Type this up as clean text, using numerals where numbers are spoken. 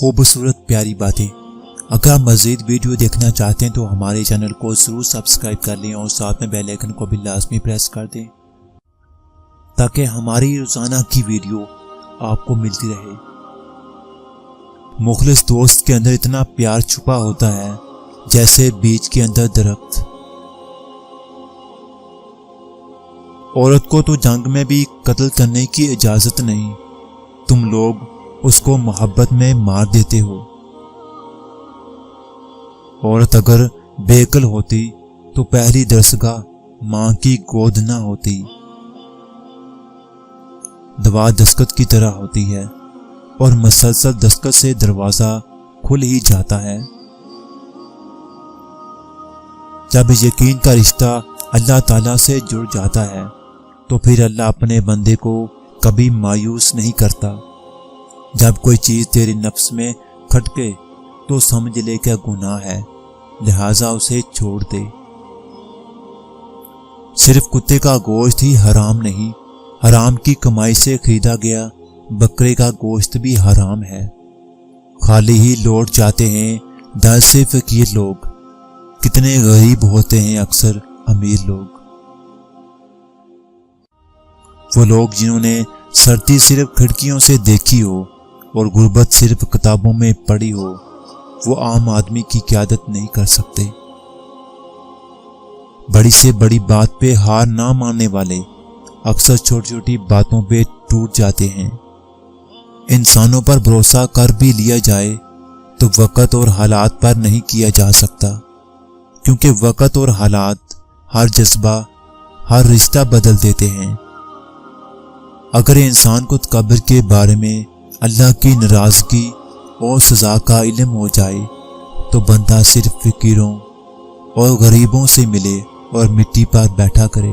خوبصورت پیاری باتیں۔ اگر آپ مزید ویڈیو دیکھنا چاہتے ہیں تو ہمارے چینل کو ضرور سبسکرائب کر لیں اور ساتھ میں بیل آئیکن کو بھی لازمی پریس کر دیں تاکہ ہماری روزانہ کی ویڈیو آپ کو ملتی رہے۔ مخلص دوست کے اندر اتنا پیار چھپا ہوتا ہے جیسے بیج کے اندر درخت۔ عورت کو تو جنگ میں بھی قتل کرنے کی اجازت نہیں، تم لوگ اس کو محبت میں مار دیتے ہو۔ عورت اگر بے عقل ہوتی تو پہلی درسگاہ ماں کی گود نہ ہوتی۔ دوا دستخط کی طرح ہوتی ہے اور مسلسل دستخط سے دروازہ کھل ہی جاتا ہے۔ جب یقین کا رشتہ اللہ تعالیٰ سے جڑ جاتا ہے تو پھر اللہ اپنے بندے کو کبھی مایوس نہیں کرتا۔ جب کوئی چیز تیرے نفس میں کھٹکے تو سمجھ لے کہ گناہ ہے، لہٰذا اسے چھوڑ دے۔ صرف کتے کا گوشت ہی حرام نہیں، حرام کی کمائی سے خریدا گیا بکرے کا گوشت بھی حرام ہے۔ خالی ہی لوٹ جاتے ہیں در سے فقیر لوگ، کتنے غریب ہوتے ہیں اکثر امیر لوگ۔ وہ لوگ جنہوں نے سردی صرف کھڑکیوں سے دیکھی ہو اور غربت صرف کتابوں میں پڑھی ہو، وہ عام آدمی کی قیادت نہیں کر سکتے۔ بڑی سے بڑی بات پہ ہار نہ ماننے والے اکثر چھوٹی چھوٹی باتوں پہ ٹوٹ جاتے ہیں۔ انسانوں پر بھروسہ کر بھی لیا جائے تو وقت اور حالات پر نہیں کیا جا سکتا، کیونکہ وقت اور حالات ہر جذبہ، ہر رشتہ بدل دیتے ہیں۔ اگر انسان کو تکبر کے بارے میں اللہ کی ناراضگی اور سزا کا علم ہو جائے تو بندہ صرف فقیروں اور غریبوں سے ملے اور مٹی پر بیٹھا کرے۔